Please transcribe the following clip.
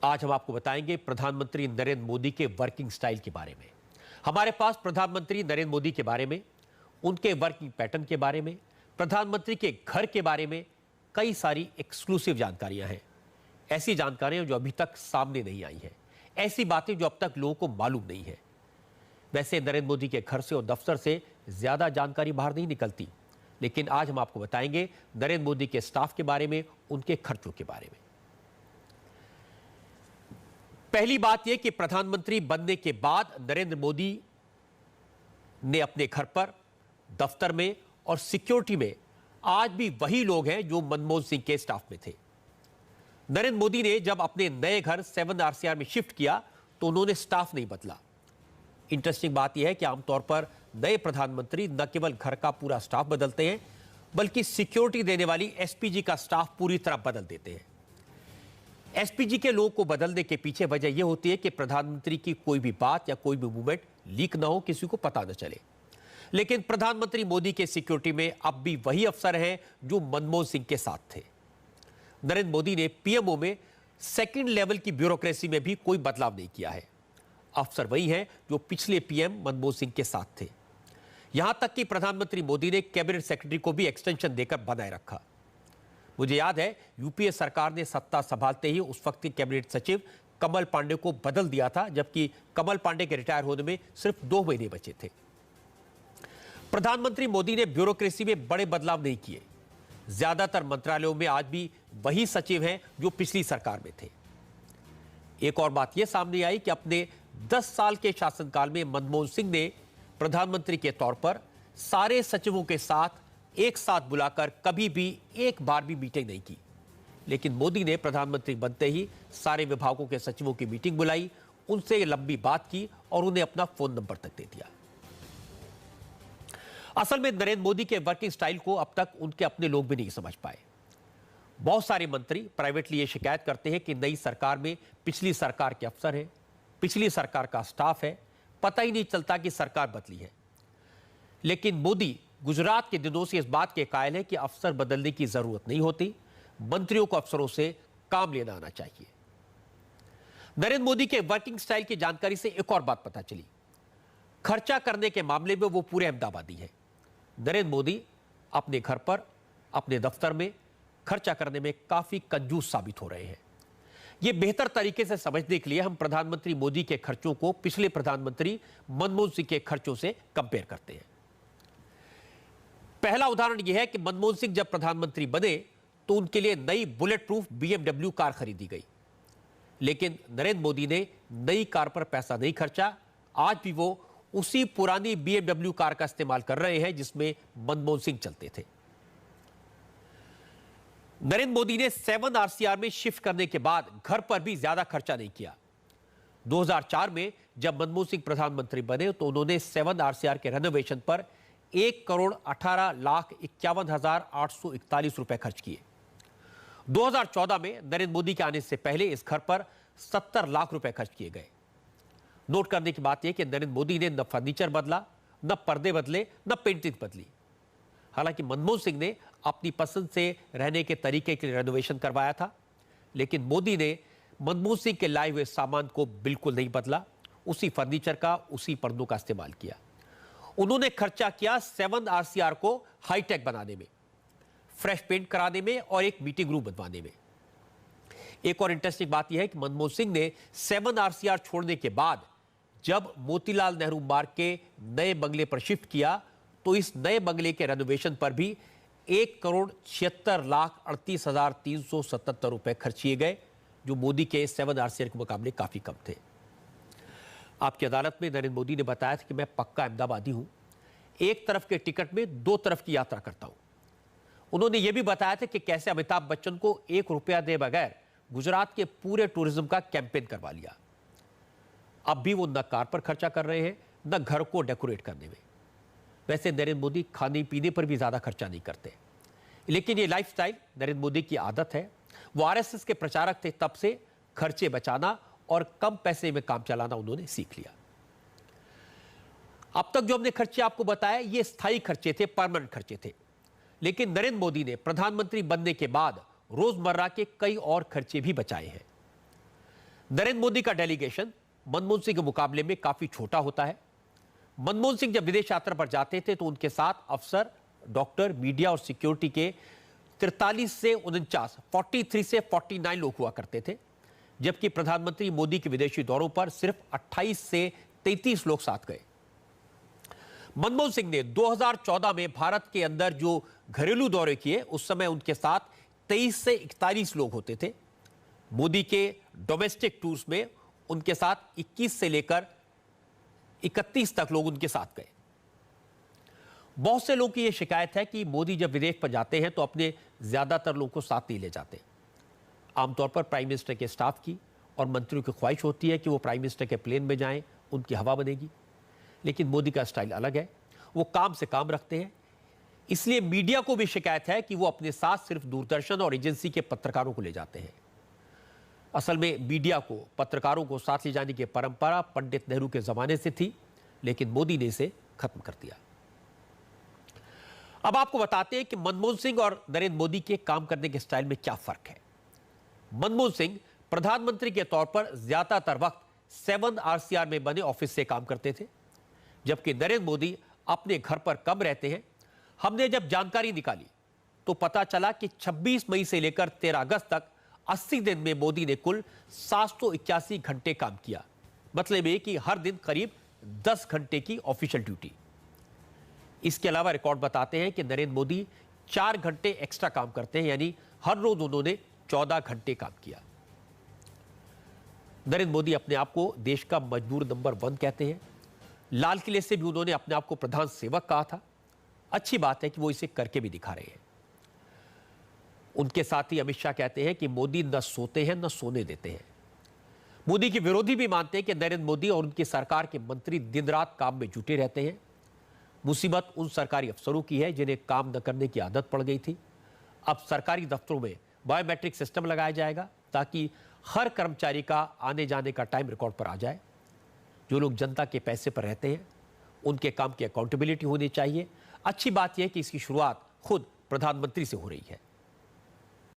आज हम आपको बताएंगे प्रधानमंत्री नरेंद्र मोदी के वर्किंग स्टाइल के बारे में। हमारे पास प्रधानमंत्री नरेंद्र मोदी के बारे में, उनके वर्किंग पैटर्न के बारे में, प्रधानमंत्री के घर के बारे में कई सारी एक्सक्लूसिव जानकारियां हैं। ऐसी जानकारियां जो अभी तक सामने नहीं आई हैं, ऐसी बातें जो अब तक लोगों को मालूम नहीं है। वैसे नरेंद्र मोदी के घर से और दफ्तर से ज्यादा जानकारी बाहर नहीं निकलती, लेकिन आज हम आपको बताएंगे नरेंद्र मोदी के स्टाफ के बारे में, उनके खर्चों के बारे में। पहली बात यह कि प्रधानमंत्री बनने के बाद नरेंद्र मोदी ने अपने घर पर, दफ्तर में और सिक्योरिटी में आज भी वही लोग हैं जो मनमोहन सिंह के स्टाफ में थे। नरेंद्र मोदी ने जब अपने नए घर 7 RCR में शिफ्ट किया तो उन्होंने स्टाफ नहीं बदला। इंटरेस्टिंग बात यह है कि आमतौर पर नए प्रधानमंत्री न केवल घर का पूरा स्टाफ बदलते हैं, बल्कि सिक्योरिटी देने वाली एसपीजी का स्टाफ पूरी तरह बदल देते हैं। एसपीजी के लोगों को बदलने के पीछे वजह यह होती है कि प्रधानमंत्री की कोई भी बात या कोई भी मूवमेंट लीक ना हो, किसी को पता न चले। लेकिन प्रधानमंत्री मोदी के सिक्योरिटी में अब भी वही अफसर हैं जो मनमोहन सिंह के साथ थे। नरेंद्र मोदी ने पीएमओ में सेकंड लेवल की ब्यूरोक्रेसी में भी कोई बदलाव नहीं किया है। अफसर वही हैं जो पिछले पीएम मनमोहन सिंह के साथ थे। यहां तक कि प्रधानमंत्री मोदी ने कैबिनेट सेक्रेटरी को भी एक्सटेंशन देकर बनाए रखा। मुझे याद है यूपीए सरकार ने सत्ता संभालते ही उस वक्त के कैबिनेट सचिव कमल पांडे को बदल दिया था, जबकि कमल पांडे के रिटायर होने में सिर्फ 2 महीने बचे थे। प्रधानमंत्री मोदी ने ब्यूरोक्रेसी में बड़े बदलाव नहीं किए। ज्यादातर मंत्रालयों में आज भी वही सचिव हैं जो पिछली सरकार में थे। एक और बात यह सामने आई कि अपने 10 साल के शासनकाल में मनमोहन सिंह ने प्रधानमंत्री के तौर पर सारे सचिवों के साथ एक साथ बुलाकर कभी भी एक बार भी मीटिंग नहीं की। लेकिन मोदी ने प्रधानमंत्री बनते ही सारे विभागों के सचिवों की मीटिंग बुलाई, उनसे लंबी बात की और उन्हें अपना फोन नंबर तक दे दिया। असल में नरेंद्र मोदी के वर्किंग स्टाइल को अब तक उनके अपने लोग भी नहीं समझ पाए। बहुत सारे मंत्री प्राइवेटली ये शिकायत करते हैं कि नई सरकार में पिछली सरकार के अफसर हैं, पिछली सरकार का स्टाफ है, पता ही नहीं चलता कि सरकार बदली है। लेकिन मोदी गुजरात के दिनों से इस बात के कायल है कि अफसर बदलने की जरूरत नहीं होती, मंत्रियों को अफसरों से काम लेना आना चाहिए। नरेंद्र मोदी के वर्किंग स्टाइल की जानकारी से एक और बात पता चली। खर्चा करने के मामले में वो पूरे अहमदाबादी है। नरेंद्र मोदी अपने घर पर, अपने दफ्तर में खर्चा करने में काफी कंजूस साबित हो रहे हैं। यह बेहतर तरीके से समझने के लिए हम प्रधानमंत्री मोदी के खर्चों को पिछले प्रधानमंत्री मनमोहन सिंह के खर्चों से कंपेयर करते हैं। पहला उदाहरण यह है कि मनमोहन सिंह जब प्रधानमंत्री बने तो उनके लिए नई बुलेट प्रूफ BMW कार खरीदी गई। लेकिन नरेंद्र मोदी ने नई कार पर पैसा नहीं खर्चा। आज भी वो उसी पुरानी BMW कार का इस्तेमाल कर रहे हैं जिसमें मनमोहन सिंह चलते थे। नरेंद्र मोदी ने 7 RCR में शिफ्ट करने के बाद घर पर भी ज्यादा खर्चा नहीं किया। 2004 में जब मनमोहन सिंह प्रधानमंत्री बने तो उन्होंने 7 RCR के रेनोवेशन पर 1,18,51,841 रुपए खर्च किए। 2014 में नरेंद्र मोदी के आने से पहले इस घर पर 70 लाख रुपए खर्च किए गए। नोट करने की बात यह कि नरेंद्र मोदी ने न फर्नीचर बदला, न पर्दे बदले, न पेंटिंग बदली। हालांकि मनमोहन सिंह ने अपनी पसंद से रहने के तरीके के लिए रेनोवेशन करवाया था, लेकिन मोदी ने मनमोहन सिंह के लाए हुए सामान को बिल्कुल नहीं बदला। उसी फर्नीचर का, उसी पर्दों का इस्तेमाल किया। उन्होंने खर्चा किया 7 RCR को हाईटेक बनाने में, फ्रेश पेंट कराने में और एक मीटिंग रूम बनवाने में। एक और इंटरेस्टिंग बात यह है कि मनमोहन सिंह ने 7 RCR छोड़ने के बाद जब मोतीलाल नेहरू मार्ग के नए बंगले पर शिफ्ट किया तो इस नए बंगले के रेनोवेशन पर भी 1,76,38,377 रुपए खर्च किए गए, जो मोदी के 7 RCR के मुकाबले काफी कम थे। आपकी अदालत में नरेंद्र मोदी ने बताया था कि मैं पक्का अहमदाबादी हूं, एक तरफ के टिकट में 2 तरफ की यात्रा करता हूं। उन्होंने यह भी बताया था कि कैसे अमिताभ बच्चन को 1 रुपया दे बगैर गुजरात के पूरे टूरिज्म का कैंपेन करवा लिया। अब भी वो न कार पर खर्चा कर रहे हैं, न घर को डेकोरेट करने में। वैसे नरेंद्र मोदी खाने पीने पर भी ज्यादा खर्चा नहीं करते, लेकिन ये लाइफस्टाइल नरेंद्र मोदी की आदत है। वो आरएसएस के प्रचारक थे, तब से खर्चे बचाना और कम पैसे में काम चलाना उन्होंने सीख लिया। अब तक जो हमने खर्चे आपको बताया ये स्थायी खर्चे थे, परमानेंट खर्चे थे। लेकिन नरेंद्र मोदी ने प्रधानमंत्री बनने के बाद रोजमर्रा के कई और खर्चे भी बचाए हैं। नरेंद्र मोदी का डेलीगेशन मनमोहन सिंह के मुकाबले में काफी छोटा होता है। मनमोहन सिंह जब विदेश यात्रा पर जाते थे तो उनके साथ अफसर, डॉक्टर, मीडिया और सिक्योरिटी के 43 से 49, 43 से 49 लोग हुआ करते थे, जबकि प्रधानमंत्री मोदी के विदेशी दौरों पर सिर्फ 28 से 33 लोग साथ गए। मनमोहन सिंह ने 2014 में भारत के अंदर जो घरेलू दौरे किए, उस समय उनके साथ 23 से 41 लोग होते थे। मोदी के डोमेस्टिक टूर्स में उनके साथ 21 से लेकर 31 तक लोग उनके साथ गए। बहुत से लोगों की यह शिकायत है कि मोदी जब विदेश पर जाते हैं तो अपने ज्यादातर लोगों को साथ नहीं ले जाते। आमतौर पर प्राइम मिनिस्टर के स्टाफ की और मंत्रियों की ख्वाहिश होती है कि वो प्राइम मिनिस्टर के प्लेन में जाएं, उनकी हवा बनेगी। लेकिन मोदी का स्टाइल अलग है, वो काम से काम रखते हैं। इसलिए मीडिया को भी शिकायत है कि वो अपने साथ सिर्फ दूरदर्शन और एजेंसी के पत्रकारों को ले जाते हैं। असल में मीडिया को, पत्रकारों को साथ ले जाने की परंपरा पंडित नेहरू के जमाने से थी, लेकिन मोदी ने इसे खत्म कर दिया। अब आपको बताते हैं कि मनमोहन सिंह और नरेंद्र मोदी के काम करने के स्टाइल में क्या फर्क है। मनमोहन सिंह प्रधानमंत्री के तौर पर ज्यादातर वक्त 7 RCR में बने ऑफिस से काम करते थे, जबकि नरेंद्र मोदी अपने घर पर कम रहते हैं। हमने जब जानकारी निकाली तो पता चला कि 26 मई से लेकर 13 अगस्त तक 80 दिन में मोदी ने कुल 781 घंटे काम किया। मतलब ये कि हर दिन करीब 10 घंटे की ऑफिशियल ड्यूटी। इसके अलावा रिकॉर्ड बताते हैं कि नरेंद्र मोदी 4 घंटे एक्स्ट्रा काम करते हैं, यानी हर रोज उन्होंने 14 घंटे काम किया। नरेंद्र मोदी अपने आप को देश का मजदूर नंबर 1 कहते हैं। लाल किले से भी उन्होंने अपने आप को प्रधान सेवक कहा था। अच्छी बात है कि वो इसे करके भी दिखा रहे हैं। उनके साथ ही अमित शाह कहते हैं कि मोदी न सोते हैं न सोने देते हैं। मोदी के विरोधी भी मानते हैं कि नरेंद्र मोदी और उनकी सरकार के मंत्री दिन रात काम में जुटे रहते हैं। मुसीबत उन सरकारी अफसरों की है जिन्हें काम न करने की आदत पड़ गई थी। अब सरकारी दफ्तरों में बायोमेट्रिक सिस्टम लगाया जाएगा ताकि हर कर्मचारी का आने जाने का टाइम रिकॉर्ड पर आ जाए। जो लोग जनता के पैसे पर रहते हैं उनके काम की अकाउंटेबिलिटी होनी चाहिए। अच्छी बात यह है कि इसकी शुरुआत खुद प्रधानमंत्री से हो रही है।